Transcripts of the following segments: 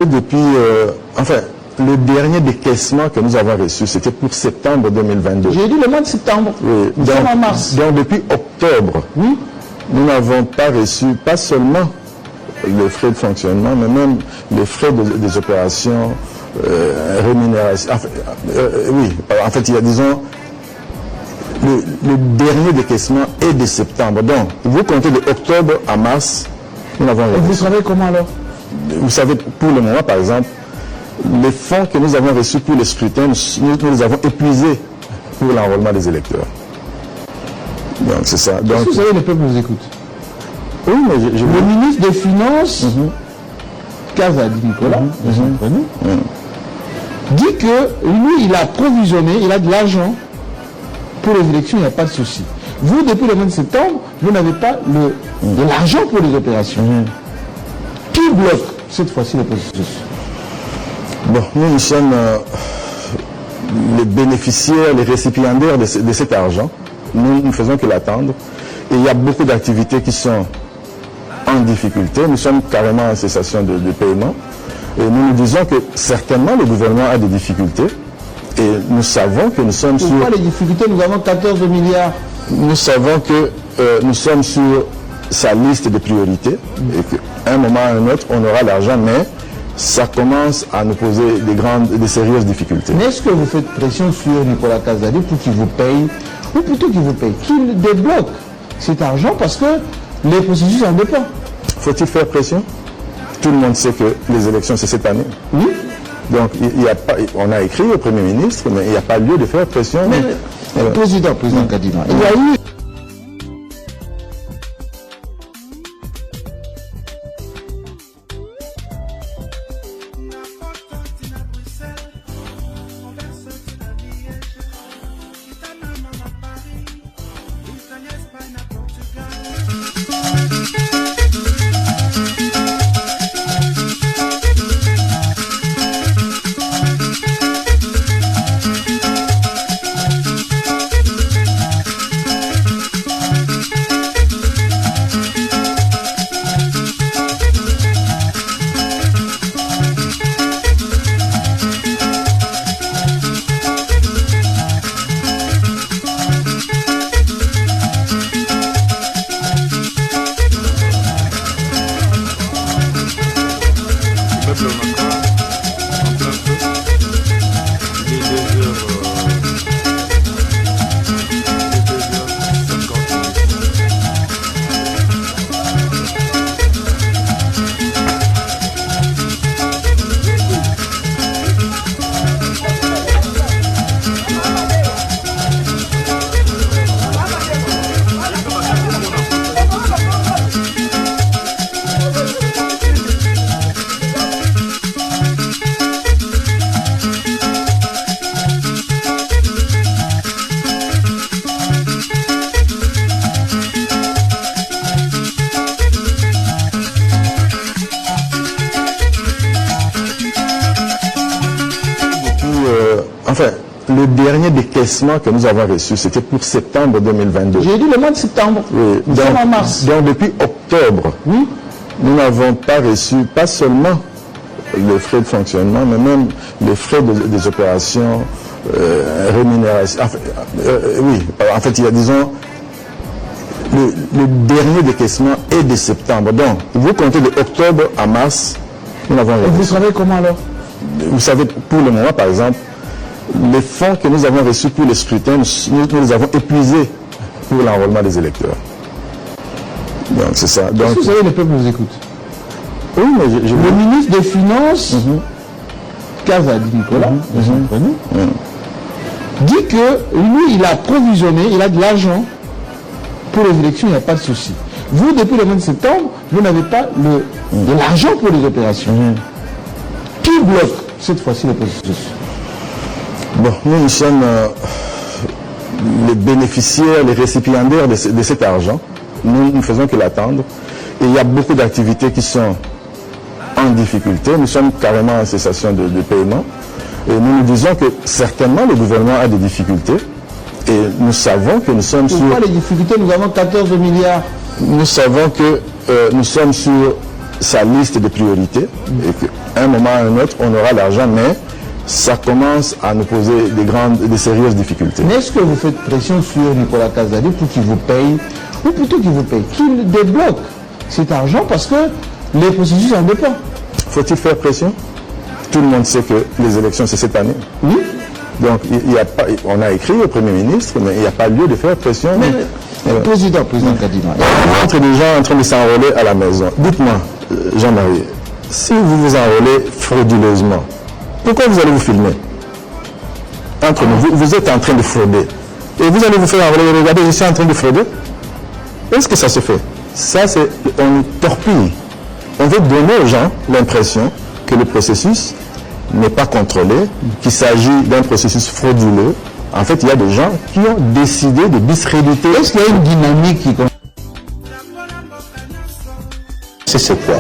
Depuis, le dernier décaissement que nous avons reçu, c'était pour septembre 2022. J'ai dit le mois de septembre. Oui. Nous sommes en mars. Donc depuis octobre, oui, nous n'avons pas reçu, pas seulement les frais de fonctionnement, mais même les frais des opérations, rémunération. Il y a, disons, le dernier décaissement est de septembre. Donc, vous comptez de octobre à mars, nous n'avons rien reçu. Vous savez comment alors? Vous savez, pour le moment, par exemple, les fonds que nous avons reçus pour les scrutins, nous les avons épuisés pour l'enrôlement des électeurs. Donc, c'est ça. Donc, est-ce que vous savez, le peuple nous écoute? Oui, mais le ministre des Finances, Kazadi Nicolas, dit que lui, il a provisionné, il a de l'argent pour les élections, il n'y a pas de souci. Vous, depuis le 20 septembre, vous n'avez pas de l'argent pour les opérations. Qui bloque cette fois-ci le processus? Bon, nous sommes les bénéficiaires, les récipiendaires de cet argent. Nous ne faisons que l'attendre. Et il y a beaucoup d'activités qui sont en difficulté. Nous sommes carrément en cessation de paiement. Et nous nous disons que certainement le gouvernement a des difficultés. Et nous savons que nous sommes sur... Pourquoi les difficultés? Nous avons 14 milliards. Nous savons que nous sommes sur sa liste de priorités. Et qu'à un moment ou à un autre, on aura l'argent, mais ça commence à nous poser des sérieuses difficultés. Mais est-ce que vous faites pression sur Nicolas Kazadi pour qu'il vous paye, ou plutôt qu'il vous paye, qu'il débloque cet argent, parce que les processus en dépendent? Faut-il faire pression? Tout le monde sait que les élections, c'est cette année. Oui. Donc, on a écrit au Premier ministre, mais il n'y a pas lieu de faire pression. Mais, président Kadima, il y a eu... Le dernier décaissement que nous avons reçu, c'était pour septembre 2022. J'ai dit le mois de septembre. Oui. Nous sommes en mars. Donc depuis octobre, oui, nous n'avons pas reçu, pas seulement les frais de fonctionnement, mais même les frais des opérations, rémunération. Il y a, disons, le dernier décaissement est de septembre. Donc, vous comptez de octobre à mars, nous n'avons rien reçu. Vous savez comment alors? Vous savez, pour le moment, par exemple, les fonds que nous avons reçus pour les scrutins, nous les avons épuisés pour l'enrôlement des électeurs. Donc, c'est ça. Donc, est-ce que vous savez, le peuple nous écoute? Oui, mais le ministre des Finances, Kazadi Nicolas, dit que lui, il a provisionné, il a de l'argent pour les élections, il n'y a pas de souci. Vous, depuis le 20 septembre, vous n'avez pas de l'argent pour les opérations. Qui bloque cette fois-ci le processus? Bon, nous sommes les bénéficiaires, les récipiendaires de cet argent. Nous ne faisons que l'attendre. Et il y a beaucoup d'activités qui sont en difficulté. Nous sommes carrément en cessation de paiement. Et nous nous disons que certainement le gouvernement a des difficultés. Et nous savons que nous sommes Pourquoi les difficultés? Nous avons 14 milliards. Nous savons que nous sommes sur sa liste de priorités et qu'à un moment ou à un autre, on aura l'argent, mais ça commence à nous poser des sérieuses difficultés. Mais est-ce que vous faites pression sur Nicolas Kazadi pour qu'il vous paye, ou plutôt qu'il vous paye, qu'il débloque cet argent parce que les processus en dépendent? Faut-il faire pression? Tout le monde sait que les élections, c'est cette année. Oui. Donc, on a écrit au Premier ministre, mais il n'y a pas lieu de faire pression. Président Kadima. Entre des gens en train de s'enrôler à la maison. Dites-moi, Jean-Marie, si vous vous enrôlez frauduleusement, pourquoi vous allez vous filmer? Entre nous, vous êtes en train de frauder. Et vous allez vous faire enrôler, regardez, je suis en train de frauder. Est-ce que ça se fait? Ça, c'est, on nous torpille. On veut donner aux gens l'impression que le processus n'est pas contrôlé, qu'il s'agit d'un processus frauduleux. En fait, il y a des gens qui ont décidé de discréditer. Est-ce qu'il y a une dynamique qui... C'est quoi?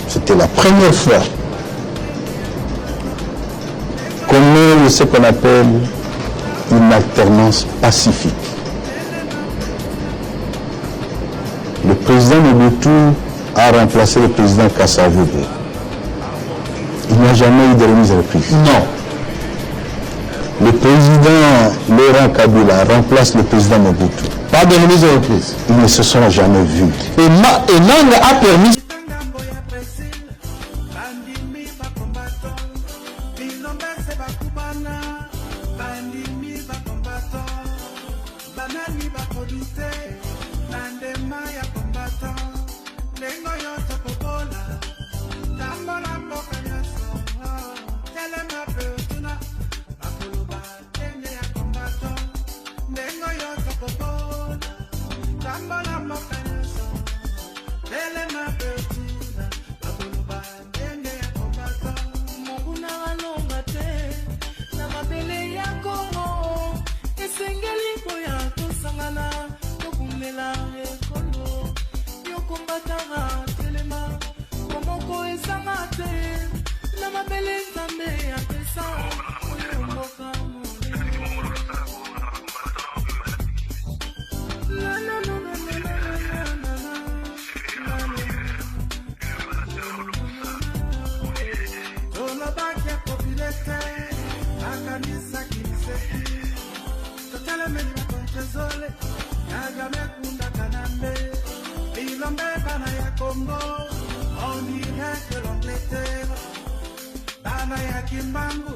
C'était la première fois qu'on ait ce qu'on appelle une alternance pacifique. Le président Mobutu a remplacé le président Kasavubu. Il n'y a jamais eu de remise en prise. Non. Le président Laurent Kabila remplace le président Mobutu. Pas de remise en prise. Ils ne se sont jamais vus. Et Nang a permis... On dirait que l'Angleterre, Bana ya Kimbangu.